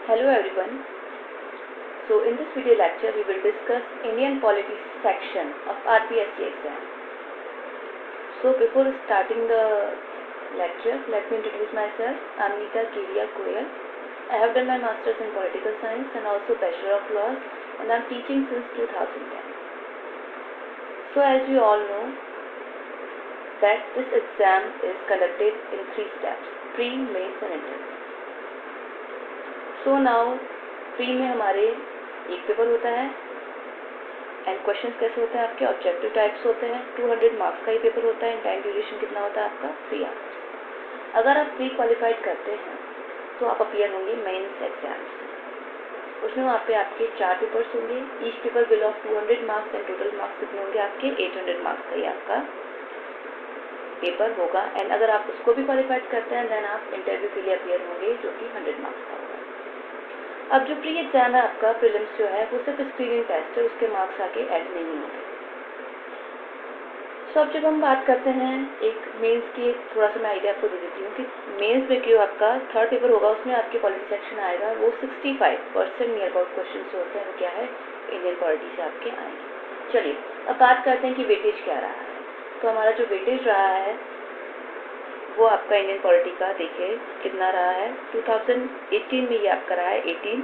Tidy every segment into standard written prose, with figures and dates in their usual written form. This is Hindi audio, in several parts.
Hello everyone. So in this video lecture we will discuss Indian polity section of RPSC exam. So before starting the lecture, let me introduce myself. I am Neeta Kiria Goyal. I have done my Masters in Political Science and also Bachelor of Laws, and I am teaching since 2010. So as we all know that this exam is conducted in 3 steps: pre, mains and interview. So now pre में हमारे एक पेपर होता है एंड क्वेश्चंस कैसे होते हैं आपके ऑब्जेक्टिव टाइप्स होते हैं। 200 मार्क्स का ही पेपर होता है एंड टाइम ड्यूरेशन कितना होता है आपका 3 आवर्स। अगर आप प्री क्वालिफाइड करते हैं तो आप अपीयर होंगे मेंस एग्जाम्स। उसमें वहाँ पे आपके 4 पेपर्स होंगे। Each paper below of 200 marks and total marks कितने होंगे आपके 800 मार्क्स का ही आपका पेपर होगा। एंड अगर आप उसको भी क्वालिफाइड करते हैं देन आप इंटरव्यू के लिए अपीयर होंगे जो कि 100 मार्क्स का होगा। अब जो प्री एग्जाम है आपका प्रीलिम्स जो है वो सिर्फ स्क्रीनिंग टेस्ट है, उसके मार्क्स आके ऐड नहीं होंगे। सो अब जब हम बात करते हैं एक मेंस की, थोड़ा सा मैं आइडिया आपको दे देती हूँ कि मेंस में क्यों आपका 3rd पेपर होगा, उसमें आपके पॉलिटी सेक्शन आएगा। वो 65% नियर अबाउट क्वेश्चन जो होते हैं वो क्या है इंडियन पॉलिटी से आपके आएंगे। चलिए अब बात करते हैं कि वेटेज क्या रहा है। तो हमारा जो वेटेज रहा है वो आपका इंडियन पॉलिटी का देखिए कितना रहा है। 2018 में ये आपका रहा है 18,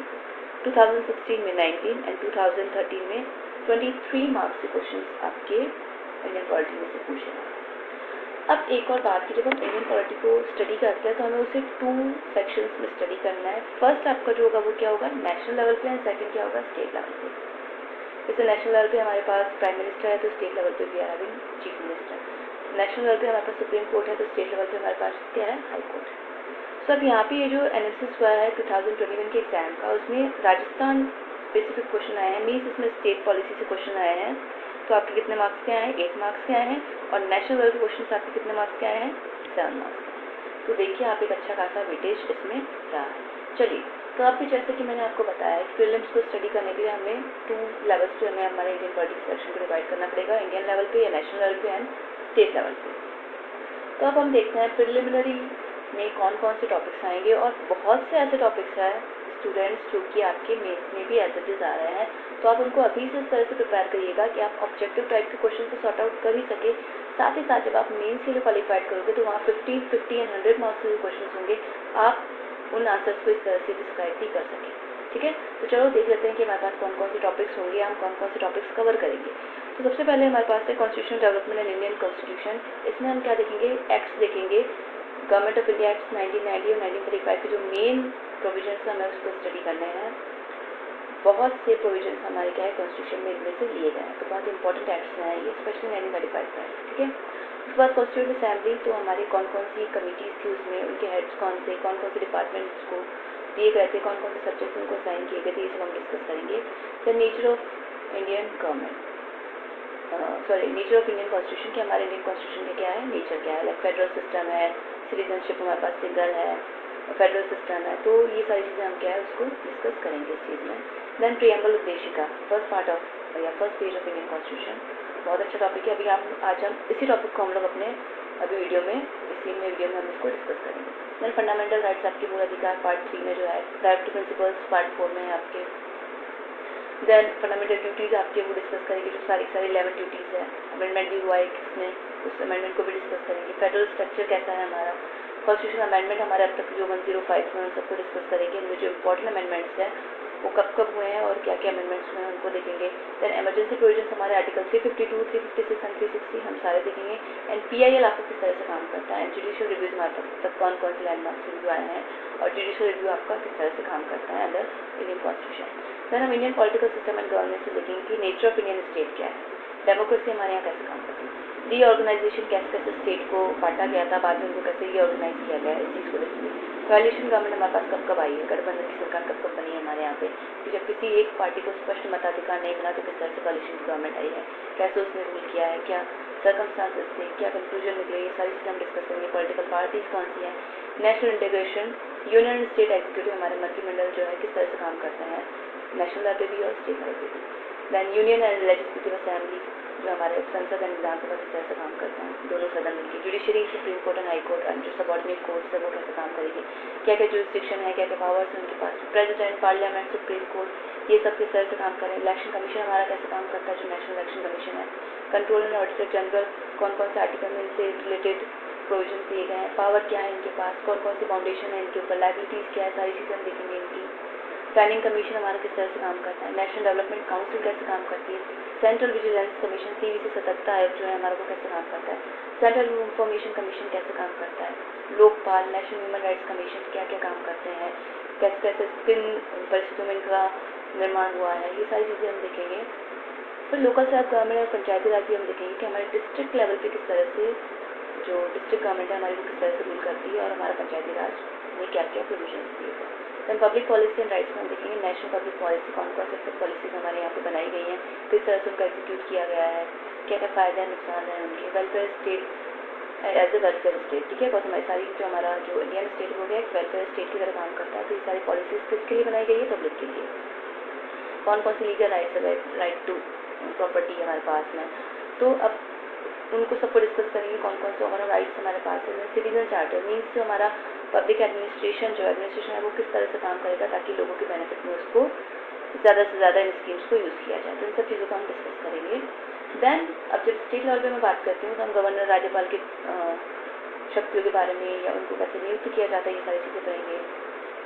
2016 में 19 एंड 2013 में 23 मार्क्स के क्वेश्चंस आपके इंडियन पॉलिटी में से पूछे हैं। अब एक और बात की, जब हम इंडियन पॉलिटी को स्टडी करते हैं तो हमें उसे 2 सेक्शंस में स्टडी करना है। फर्स्ट आपका जो होगा वो क्या होगा नेशनल लेवल पे एंड सेकंड क्या होगा स्टेट लेवल पे। जैसे नेशनल लेवल पे हमारे पास प्राइम मिनिस्टर है तो स्टेट लेवल पे भी है having chief minister. National level पे हमारे पास सुप्रीम कोर्ट है तो स्टेट लेवल पे हमारे पास क्या है हाई कोर्ट है। सो अब यहाँ पे ये जो एनालिसिस हुआ है 2021 के एग्जाम का, उसमें राजस्थान स्पेसिफिक क्वेश्चन आए हैं, मीन्स इसमें स्टेट पॉलिसी से क्वेश्चन आए हैं। तो आपके कितने मार्क्स के आए हैं 8 मार्क्स के आए हैं और नेशनल लेवल के क्वेश्चन आपके कितने मार्क्स के आए हैं 7 मार्क्स के। तो देखिए आप एक अच्छा खासा वेटेज इसमें रहा है। चलिए तो अभी जैसे कि मैंने आपको बताया कि प्रीलिम्स को स्टडी करने के लिए हमें 2 लेवल्स पे हमें हमारे इंडियन पॉलिटी सेक्शन को डिवाइड करना पड़ेगा, इंडियन लेवल पे या नेशनल लेवल पे एंड स्टेट लेवल पे। तो अब हम देखते हैं प्रिलिमिनरी में कौन कौन से टॉपिक्स आएंगे और बहुत से ऐसे टॉपिक्स हैं स्टूडेंट्स जो कि आपके मेंस में भी एज इट इज आ रहे हैं। तो आप उनको अभी से इस तरह से प्रिपेयर करिएगा कि आप ऑब्जेक्टिव टाइप के क्वेश्चन को सॉर्ट आउट कर ही सके। साथ ही साथ जब आप मेंस के लिए क्वालिफाइड करोगे तो वहाँ 50, 50 एंड 100 मार्क्स के जो क्वेश्चन होंगे आप उन आंसर्स को इस तरह से डिस्क्राइब भी कर सकें। ठीक है, तो चलो देख लेते हैं कि हमारे पास कौन कौन से टॉपिक्स होंगे, हम कौन कौन से टॉपिक्स कवर करेंगे। तो सबसे पहले हमारे पास है constitution development and Indian constitution. इसमें हम क्या देखेंगे एक्ट्स देखेंगे, गवर्नमेंट ऑफ इंडिया एक्ट्स 1990 और 1935 के जो मेन प्रोविजंस हमें उसको स्टडी करने हैं। बहुत से प्रोविजंस हमारे क्या है कॉन्स्टिट्यूशन में इनमें से लिए गए हैं, तो बहुत इंपॉर्टेंट एक्ट्स हैं ये, स्पेशली 1935 का। ठीक है, उसके बाद कॉन्स्टिट्यूंट असेंबली, तो हमारी कौन कौन सी कमिटीज़ थी उसमें, उनके हेड्स कौन थे, कौन कौन से डिपार्टमेंट्स को दिए गए थे, कौन कौन से सब्जेक्ट उनको साइन किए गए थे, ये सब हम डिस्कस करेंगे। The nature of Indian government, nature of Indian constitution, कि हमारे इंडियन कॉन्स्टिट्यूशन में क्या है नेचर क्या है, लाइक फेडरल सिस्टम है, सिटीजनशिप हमारे पास सिंगल है, फेडरल सिस्टम है। तो ये सारी चीज़ें हम क्या है उसको डिस्कस करेंगे इस चीज़ में। देन प्रियम्बल उद्देशिका, फर्स्ट पार्ट ऑफ या first page of Indian constitution, बहुत अच्छा टॉपिक है। अभी आज हम इसी टॉपिक को हम लोग अपने अभी वीडियो में वीडियो में हम इसको डिस्कस करेंगे। देन फंडामेंटल राइट्स आपके मूल अधिकार पार्ट 3 में जो है, प्राइवेट प्रिंसिपल्स पार्ट 4 में है आपके। देन फंडामेंटल ड्यूटीज आपके वो डिस्कस करेंगे, जो सारी 11 ड्यूटीज़ है। अमेंडमेंट भी हुआ है किसमें, उस अमेंडमेंट को भी डिस्कस करेंगे। फेडरल स्ट्रक्चर कैसा है हमारा, कॉन्स्टिट्यूशन अमेंडमेंट हमारे अब तक जो 105 में उन सबको डिस्कस करेंगे। इनमें जो इंपॉर्टेंट अमेंडमेंट्स हैं वो कब कब हुए हैं और क्या क्या अमेंडमेंट्स हुए हैं उनको देखेंगे। देन इमरजेंसी प्रोविजंस हमारे आर्टिकल 352, 356 एंड 360 हम सारे देखेंगे। एंड PIL आपको किस तरह से काम करता है, जुडिशियल रिव्यूज हमारे पास तक कौन कौन से लैंडमार्क्स रिव्यू आए हैं और जुडिशियल रिव्यू आपका किस तरह से काम करता है अंडर इंडियन कॉन्स्टिट्यूशन। देन हम Indian political system and governance में देखेंगे कि नेचर ऑफ इंडियन स्टेट क्या है, डेमोक्रेसी हमारे यहाँ कैसे काम करती है, रीऑर्गेनाइजेशन कैसे कैसे स्टेट को बांटा गया था, बाद में उनको कैसे रीऑर्गेनाइज किया गया, इस चीज़ को देखेंगे। कोalition गवर्नमेंट हमारे पास कब कब आई है, गठबंधन की सरकार कब कब बनी है हमारे यहाँ पे, कि जब किसी एक पार्टी को स्पष्ट मताधिकार नहीं मिला तो किस तरह से कोalition की गवर्नमेंट आई है, कैसे उसने रूल किया है, क्या सर्कमस्टांसेस थे, क्या कंक्लूजन निकले, ये सारी चीज़ें हम डिस्कस करेंगे। पॉलिटिकल पार्टीज कौन सी हैं, national integration, union and state executive हमारे मंत्रिमंडल जो है किस तरह से काम करते हैं नेशनल लेवल पे भी और स्टेट लेवल पे भी। Then union and legislative assembly, जो हमारे संसद एंड विधानसभा किस तरह से काम करते हैं, दोनों सदन मिलकर। Judiciary, supreme court and high court and जो सबऑर्डिनेट कोर्ट्स है वो कैसे काम करेंगे, क्या क्या जुरिस्डिक्शन है, क्या क्या पावर्स है उनके पास, प्रेसिडेंट, पार्लियामेंट, सुप्रीम कोर्ट, ये सब किस तरह से काम करें। इलेक्शन कमीशन हमारा कैसे काम करता है, जो नेशनल इलेक्शन कमीशन है। कंट्रोल एंड ऑडिटर जनरल, कौन कौन से आर्टिकल में इनसे रिलेटेड प्रोविजन दिए गए हैं, पावर क्या है इनके पास, कौन कौन सी फाउंडेशन है इनके ऊपर, लाइबिलिटीज़ क्या है, सारी चीज़ें हम देखेंगे इनकी। प्लानिंग कमीशन हमारा किस तरह से काम करता है, नेशनल डेवलपमेंट काउंसिल कैसे काम करती है, सेंट्रल विजिलेंस कमीशन CVC सतर्कता आयोग जो है हमारा वो कैसे काम करता है, सेंट्रल इंफॉर्मेशन कमीशन कैसे काम करता है, Lokpal, national human rights commission क्या क्या काम करते हैं, कैसे कैसे किन परिस्थितियों में इनका निर्माण हुआ है, ये सारी चीज़ें हम देखेंगे। फिर लोकल सेल्फ गवर्नमेंट और पंचायती राज भी हम देखेंगे कि हमारे डिस्ट्रिक्ट लेवल पे किस तरह से जो डिस्ट्रिक्ट गवर्नमेंट है हमारी वो किस तरह से रूल करती है और हमारा पंचायती राज में क्या क्या प्रोविजन दिए गए। Then public policy and rights में हम देखेंगे नेशनल पब्लिक पॉलिसी, कौन कौन से पॉलिसीज हमारे यहाँ पे बनाई गई हैं, किस तरह से उनका एग्जीक्यूट किया गया है, क्या क्या फ़ायदे हैं नुकसान हैं उनके। Welfare state as a welfare state, ठीक है, बिकॉज हमारी सारी जो हमारा जो इंडियन स्टेट हो गया एक वेलफेयर स्टेट की तरह काम करता है। तो ये सारी पॉलिसीज किसके लिए बनाई गई है, पब्लिक के लिए। कौन कौन सी लीगल राइट्स है, राइट टू प्रॉपर्टी हमारे पास में, तो अब उनको सबको डिस्कस करेंगे कौन कौन से हमारा राइट्स हमारे पास है। सिटीजन चार्टर मीन्स जो हमारा पब्लिक एडमिनिस्ट्रेशन जो एडमिनिस्ट्रेशन है वो किस तरह से काम करेगा ताकि लोगों के बेनिफिट में उसको ज़्यादा से ज़्यादा इन स्कीम्स को यूज़ किया जाए। तो इन सब चीज़ों को हम डिस्कस करेंगे। देन अब जब स्टेट लेवल पे मैं बात करती हूँ तो हम गवर्नर, राज्यपाल के शक्तियों के बारे में या उनको कैसे नियुक्त किया जाता है ये सारी चीज़ें पढ़ेंगे।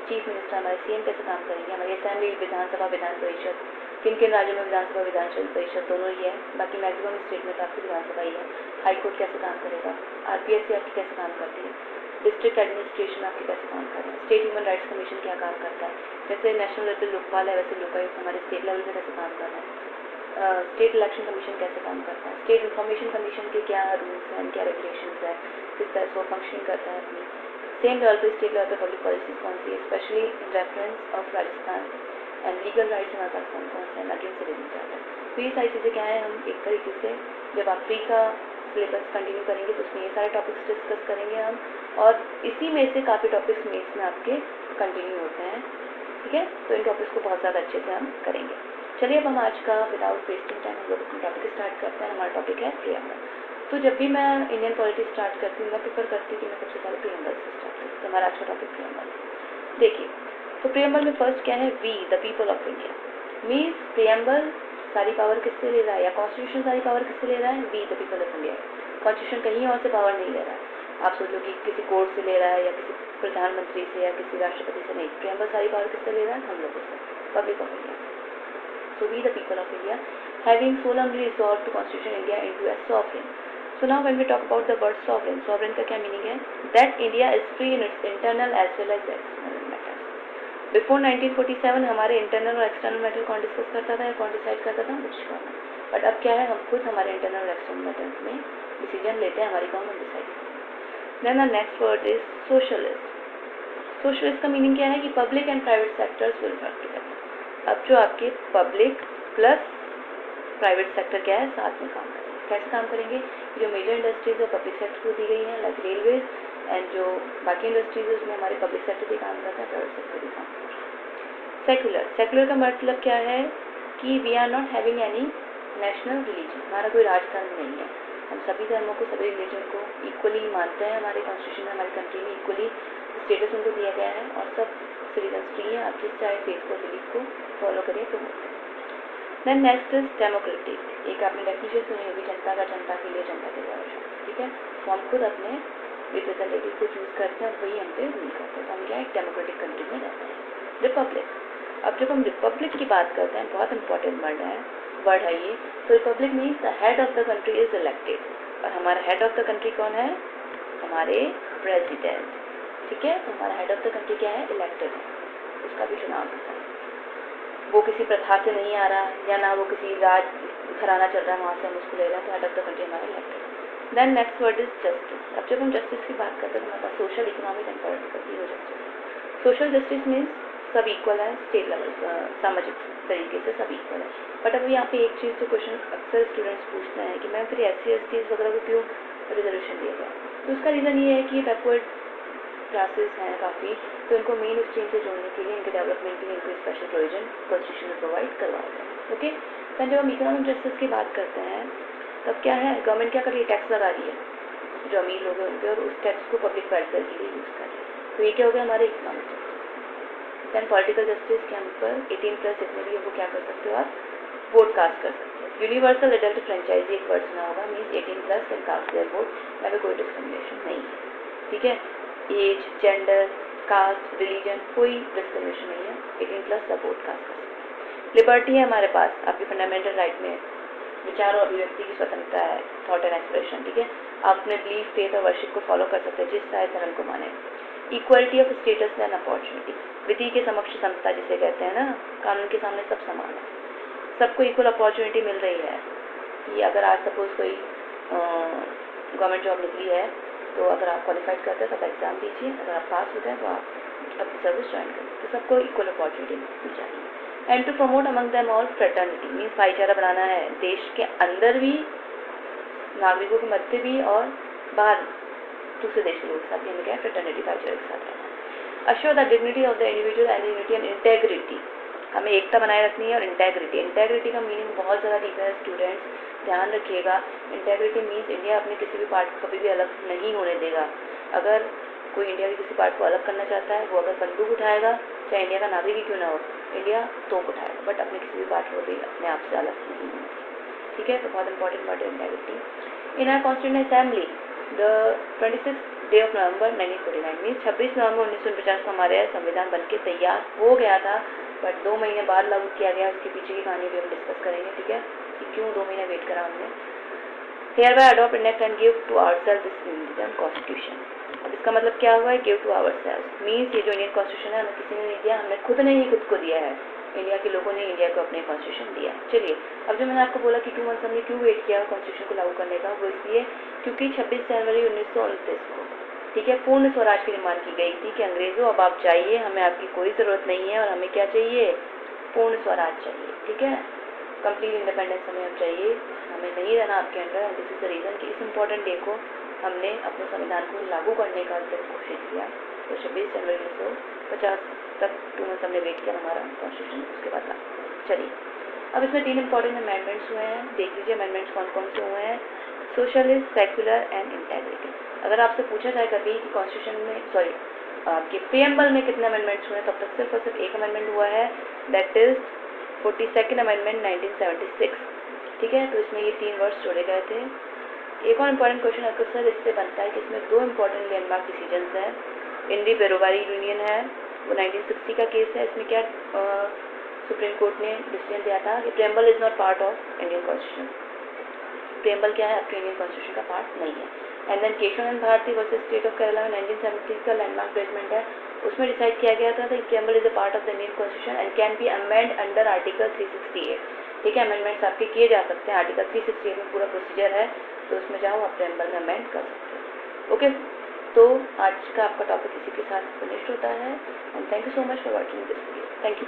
चीफ मिनिस्टर हमारे CM कैसे काम करेंगे, हमारी असेंबली, विधानसभा, विधान परिषद, किन किन राज्यों में विधानसभा, विधान परिषद दोनों ही है, बाकी मैक्सिमम स्टेट में तो आपकी विधानसभा ही है। हाई कोर्ट कैसे काम करेगा, RPSC आपकी कैसे काम करती है, डिस्ट्रिक्ट एडमिनिस्ट्रेशन आपकी कैसे काम कर रहा है, स्टेट ह्यूमन राइट्स कमीशन क्या काम करता है, जैसे नेशनल लेवल पर लोकपाल है वैसे लोकायुक्त हमारे स्टेट लेवल पे कैसे काम कर रहा है, स्टेट इलेक्शन कमीशन कैसे काम करता है, स्टेट इंफॉर्मेशन कमीशन के क्या रूल्स हैं, क्या रेगुलेशंस है, किस तरह से वो फंक्शनिंग करता है अपनी। सेम लेवल पे स्टेट लेवल पे पब्लिक पॉलिसीज कौन सी है, specially in reference of Rajasthan and legal rights हमारे पास कौन कौन से हैं, अगेंस्ट सिटीजन चार्टर। तो ये सारी चीज़ें क्या है, हम एक तरीके से जब आप प्री का सिलेबस कंटिन्यू करेंगे तो उसमें ये सारे टॉपिक्स डिस्कस करेंगे हम, और इसी में से काफ़ी टॉपिक्स मेंस में आपके कंटिन्यू होते हैं, ठीक है। तो इन टॉपिक्स को बहुत ज़्यादा अच्छे से हम करेंगे। चलिए अब हम आज का विदाउट वेस्टिंग टाइम हम लोग अपना टॉपिक स्टार्ट करते हैं। हमारा टॉपिक है प्रीएम्बल। तो जब भी मैं इंडियन पॉलिटी स्टार्ट करती हूँ मैं प्रेफर करती हूँ कि मैं सबसे पहले प्रीएम्बल से स्टार्ट करूँ। तो हमारा आज का टॉपिक प्रीएम्बल। देखिए, तो प्रीएम्बल में फर्स्ट क्या है, we the people of India. Means preamble सारी पावर किससे ले रहा है, या कॉन्स्टिट्यूशन सारी पावर किससे ले रहा है, we the people of India. Constitution कहीं और से पावर नहीं ले रहा है। आप सोचो कि किसी कोर्ट से ले रहा है या किसी प्रधानमंत्री से या किसी राष्ट्रपति से, नहीं। प्रीएम्बल सारी पावर किससे ले रहा है, हम लोगों से, public of India. So we the people of India having solemnly resolved to constitution India into a sovereign. So now when we talk about the word sovereign, sovereign का क्या meaning है, that India is free in its internal as well as external matters. Before 1947 हमारे internal और external matter कौन डिस्कस करता था या कौन डिसाइड करता था, ब्रिटिश गवर्नमेंट। बट अब क्या है, हम खुद हमारे internal और external matters में डिसीजन लेते हैं, हमारी गवर्नमेंट डिसाइड करती है। Then the next word is socialist. Socialist का मीनिंग क्या है कि public and private sectors will work together. अब जो आपके पब्लिक प्लस प्राइवेट सेक्टर क्या है, साथ में काम करेंगे। कैसे काम करेंगे, जो मेजर इंडस्ट्रीज है पब्लिक सेक्टर को दी गई हैं, लाइक रेलवेज, एंड जो बाकी इंडस्ट्रीज है उसमें हमारे पब्लिक सेक्टर भी काम करता है, प्राइवेट सेक्टर भी काम करता है। सेक्युलर, सेक्युलर का मतलब क्या है कि we are not having any national religion, हमारा कोई राजधर्म नहीं है। हम सभी धर्मों को, सभी रिलीजन को इक्वली मानते हैं। हमारे कॉन्स्टिट्यूशन में, हमारी कंट्री में इक्वली स्टेटस उनको दिया गया है और सब सिटीजन फ्री हैं। आप जिस चाहे फेथ को, बिलीफ को फॉलो करें, प्रमोट करें। Then next is democratic. एक आपने डेफिनेशन सुनी होगी, जनता का, जनता के लिए, जनता के द्वारा शासन, ठीक है। तो हम खुद अपने रिप्रेजेंटेटिव को चूज करते हैं, वही हम पे रूल करते हैं। तो हम क्या एक डेमोक्रेटिक कंट्री में रहते हैं। रिपब्लिक, अब जब हम रिपब्लिक की बात करते हैं, बहुत इंपॉर्टेंट वर्ड है ये। तो Republic means the head of the country is elected, और हमारा हेड ऑफ द कंट्री कौन है, हमारे प्रेसिडेंट, ठीक है। तो हमारा हेड ऑफ द कंट्री क्या है, इलेक्टेड है, उसका भी चुनाव होता है। वो किसी प्रथा से नहीं आ रहा या ना वो किसी राज घराना चल रहा है वहाँ से हम उसको ले रहे हैं, तो हेड ऑफ द कंट्री हमारा elected. Then next word is justice. अब जब हम जस्टिस की बात करते हैं तो हमारे पास social, economic and political zero justice. Social justice means सब इक्वल है, स्टेट लेवल सामाजिक तरीके से सब इक्वल है। बट अब यहाँ पे एक चीज़ जो क्वेश्चन अक्सर स्टूडेंट्स पूछते हैं कि मैम फिर SC/ST वगैरह को क्यों रिजर्वेशन दिया गया, तो उसका रीज़न ये है कि बैकवर्ड क्लासेस हैं काफ़ी, तो इनको मेन स्ट्रीम से जोड़ने के लिए, इनके डेवलपमेंट के लिए इनको स्पेशल प्रोविजन कॉन्स्टिट्यूशन में प्रोवाइड करवाया गया। ओके, जब हम इकोनॉमिक जस्टिस की बात करते हैं तब क्या है, गवर्नमेंट क्या कर रही है, टैक्स लगा रही है जो अमीर लोग हैं उन पर, और उस टैक्स को पब्लिक वेलफेयर के लिए यूज़ कर रही है। तो ये क्या हो गया हमारे economic justice. Then political justice के हम पर 18+ जितने भी है वो क्या कर सकते हो आप, वोट कास्ट कर सकते हो। यूनिवर्सल एडल्ट फ्रेंचाइजी एक वर्ड सुना होगा, means 18+ can cast their vote, यहाँ पे कोई डिस्क्रिमिनेशन नहीं है, ठीक है। एज, जेंडर, कास्ट, रिलीजन, कोई डिस्क्रिमिनेशन नहीं है, 18+ सब वोट कास्ट कर सकते हैं। लिबर्टी है हमारे पास, आपके फंडामेंटल राइट में विचार और अभिव्यक्ति की स्वतंत्रता है, थॉट एंड एक्सप्रेशन, ठीक है। आप अपने बिलीफ, फेथ और वर्शिप को फॉलो कर सकते हैं जिस चाहे धर्म को माने। Equality of status and opportunity, विधि के समक्ष समता जिसे कहते हैं ना, कानून के सामने सब समान है, सबको इक्वल अपॉर्चुनिटी मिल रही है। कि अगर आज सपोज कोई गवर्नमेंट जॉब निकली है तो अगर आप क्वालिफाइड करते हैं तो आप एग्ज़ाम दीजिए, अगर आप पास होते हैं तो आप अपनी सर्विस ज्वाइन करें, तो सबको इक्वल अपॉर्चुनिटी मिलनी चाहिए। And to promote among them all fraternity, means भाईचारा बनाना है देश के अंदर भी, नागरिकों के मध्य भी और बाहर दूसरे देश के लोगों के साथ भी, हमें क्या है, फ्रेटर्निटी भाईचारे के साथ रहना। Assure the dignity of the individual and unity and integrity, हमें एकता बनाए रखनी है। और इंटेग्रिटी का मीनिंग बहुत ज़्यादा डीप है स्टूडेंट्स, ध्यान रखिएगा। इंटेग्रिटी मीन्स इंडिया अपने किसी भी पार्ट को कभी भी अलग नहीं होने देगा। अगर कोई इंडिया के किसी पार्ट को अलग करना चाहता है, वो अगर बंदूक उठाएगा, चाहे इंडिया का नागरिक ही क्यों ना हो, इंडिया तोप उठाएगा, बट अपने किसी भी पार्ट को भी अपने आप से अलग नहीं होगा, ठीक है। तो बहुत इंपॉर्टेंट पार्ट है integrity. In our constituent assembly the 26 day of November 1949, means 26 November 1949 को हमारे संविधान बन के तैयार हो गया था, बट 2 महीने बाद लागू किया गया। उसके पीछे की कहानी भी हम डिस्कस करेंगे, ठीक है, कि क्यों 2 महीने वेट करा हमने। Hereby adopt, enact and give to ourselves this Indian Constitution. अब इसका मतलब क्या हुआ है, गिव टू ourselves मीन्स ये जो इंडियन कॉन्स्टिट्यूशन है हमें किसी ने नहीं दिया, हमने खुद ने ही खुद को दिया है। इंडिया के लोगों ने इंडिया को अपने कॉन्स्टिट्यूशन दिया है। चलिए, अब जो मैंने आपको बोला कि 2 मंथ्स हमने क्यों वेट किया कॉन्स्टिट्यूशन को लागू करने का, वो इसलिए क्योंकि 26 जनवरी 1929 को, ठीक है, पूर्ण स्वराज की डिमांड की गई थी कि अंग्रेजों अब आप जाइए, हमें आपकी कोई ज़रूरत नहीं है, और हमें क्या चाहिए, पूर्ण स्वराज चाहिए, ठीक है, कंप्लीट इंडिपेंडेंस हमें अब चाहिए, हमें नहीं रहना आपके under. And this is the reason कि इस इम्पॉर्टेंट डे को हमने अपने संविधान को लागू करने का कोशिश किया। तो 26 जनवरी 1950 तक 2 मंथ्स हमने वेट किया हमारा कॉन्स्टिट्यूशन, उसके बाद लागू किया। चलिए, अब इसमें 3 इंपॉर्टेंट अमेंडमेंट्स हुए हैं, देख लीजिए अमेंडमेंट्स कौन कौन से हुए हैं। Socialist, secular and integrity. अगर आपसे पूछा जाए कभी कि कॉन्स्टिट्यूशन में, सॉरी, आपके प्रीएम्बल में कितने अमेंडमेंट्स हुए हैं, तब तक सिर्फ और सिर्फ एक अमेंडमेंट हुआ है, दैट इज 42nd अमेंडमेंट 1976, ठीक है। तो इसमें ये 3 वर्ड्स जोड़े गए थे। एक और इम्पॉर्टेंट क्वेश्चन आपको सर इससे बनता है कि इसमें 2 इम्पॉर्टेंट लैंडमार्क डिसीजंस हैं। इंडी बेरोबारी यूनियन है, वो 1960 का केस है। इसमें क्या सुप्रीम कोर्ट ने डिसीजन दिया था कि preamble is not part of Indian constitution, preamble क्या है, आपके इंडियन कॉन्स्टिट्यूशन का पार्ट नहीं है। And then Keshavananda Bharati versus state of Kerala में 1970 का लैंडमार्क जजमेंट है, उसमें डिसाइड किया गया था कि preamble is a part of the Indian constitution and can be amend under article 368, ठीक है। अमेंडमेंट्स आपके किए जा सकते हैं, आर्टिकल 368 में पूरा प्रोसीजर है, तो उसमें जाओ आप प्रीएम्बल में अमेंड कर सकते हो, ओके। तो आज का आपका टॉपिक इसी के साथ फिनिश्ड होता है, and thank you so much for watching this video, thank you.